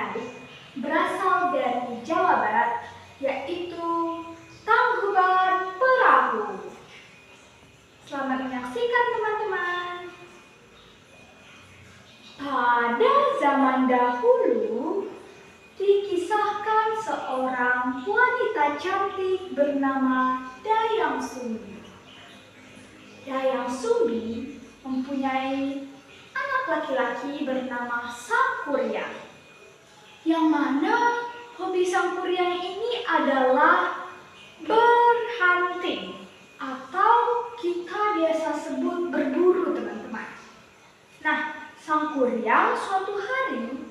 menarik berasal dari Jawa Barat, yaitu Tangkuban Perahu. Selamat menyaksikan teman-teman. Pada zaman dahulu, dikisahkan seorang wanita cantik bernama Dayang Sumbi. Dayang Sumbi mempunyai anak laki-laki bernama Sang Kuryang, yang mana hobi Sang Kuryang ini adalah berhunting atau kita biasa sebut berburu, teman-teman. Nah, Sang Kuryang suatu hari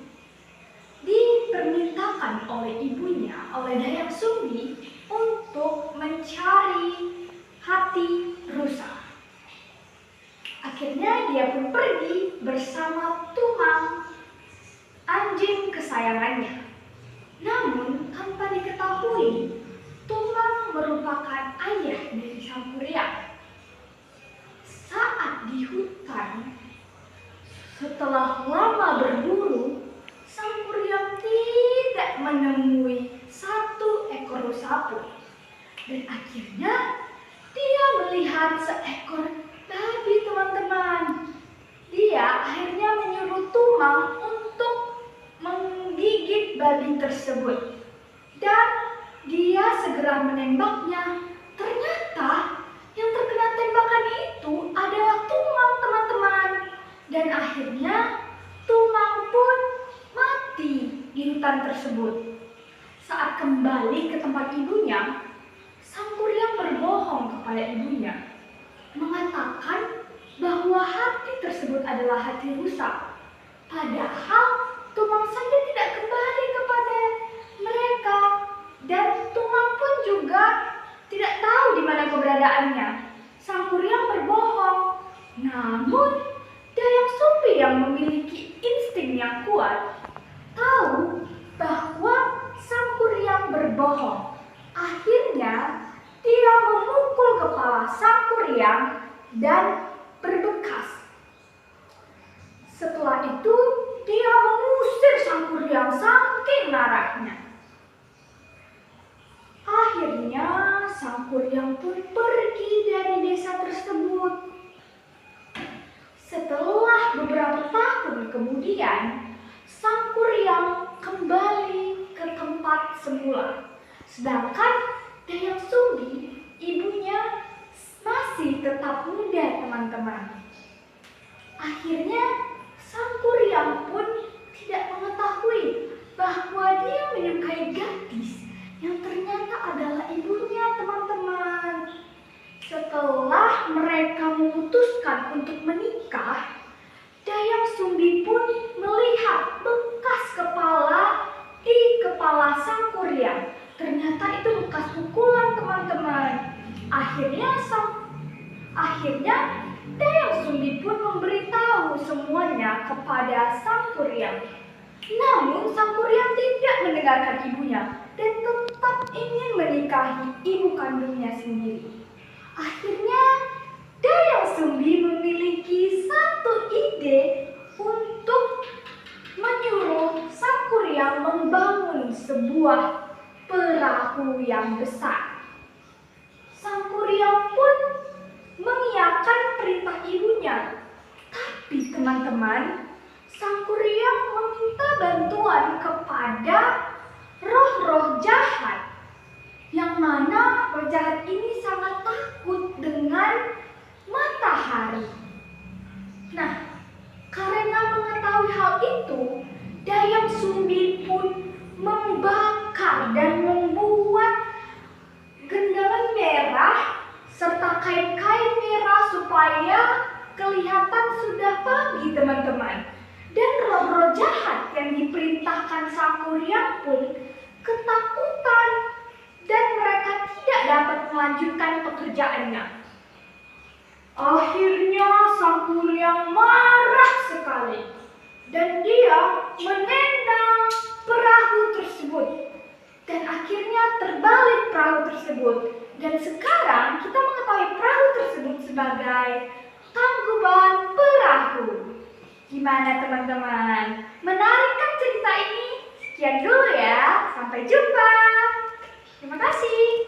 dipermintakan oleh ibunya, oleh Dayang Sumbi, untuk mencari hati rusa. Akhirnya dia pun pergi bersama Tumang, anjing kesayangannya. Namun tanpa diketahui, Tumang merupakan ayah dari Sang Kuryang. Saat di hutan, setelah lama berburu, Sang Kuryang tidak menemui satu ekor rusa pun. Dan akhirnya dia melihat seekor babi, teman-teman. Dia akhirnya menyuruh Tumang untuk menggigit babi tersebut. Dan dia segera menembaknya. Ternyata yang terkena tembakan itu adalah Tumang, teman-teman. Dan akhirnya Tumang pun mati di hutan tersebut. Saat kembali ke tempat ibunya, Sang Kuryang berbohong kepada ibunya, mengatakan bahwa hati tersebut adalah hati rusa. Padahal Tumang saja tidak kembali kepada mereka, dan Tumang pun juga tidak tahu di mana keberadaannya. Sang Kuryang berbohong. Namun Dayang Sumbi yang memiliki insting yang kuat tahu bahwa Sang Kuryang berbohong. Akhirnya dia memukul kepala Sang Kuryang dan berbekas. Setelah itu dia mengusir Sang Kuryang saking marahnya. Akhirnya Sang Kuryang pun pergi dari desa tersebut. Setelah beberapa tahun kemudian, Sang Kuryang kembali ke tempat semula. Sedangkan Dayang Sumbi, ibunya, masih tetap muda, teman-teman. Akhirnya Sang Kuryang pun tidak mengetahui bahwa dia menyukai gadis yang ternyata adalah ibunya, teman-teman. Setelah mereka memutuskan untuk menikah, Dayang Sumbi pun melihat bekas kepala di kepala Sang Kuryang. Ternyata itu bekas pukulan, teman-teman. Akhirnya Dayang Sumbi pun memberitahu semuanya kepada Sang Kuryang. Namun Sang Kuryang tidak mendengarkan ibunya dan tetap ingin menikahi ibu kandungnya sendiri. Akhirnya Dayang Sumbi memiliki satu ide untuk menyuruh Sang Kuryang membangun sebuah perahu yang besar. Sang Kuryang pun mengiyakan perintah ibunya. Tapi teman-teman, Sang Kuryang meminta bantuan kepada roh-roh jahat, yang mana roh jahat ini sangat takut dengan matahari. Nah, karena mengetahui hal itu, Dayang Sumbi pun membakar dan membuat gendangan merah serta kain-kain merah supaya kelihatan sudah pagi, teman-teman. Dan roh-roh jahat yang diperintahkan Sang Kuryang pun ketakutan dan mereka tidak dapat melanjutkan pekerjaannya. Akhirnya Sang Kuryang marah sekali dan dia menendang perahu tersebut. Dan akhirnya terbalik perahu tersebut. Dan sekarang kita mengetahui perahu tersebut sebagai Tangkuban Perahu. Gimana, teman-teman? Menarik kan cerita ini? Sampai jumpa. Terima kasih.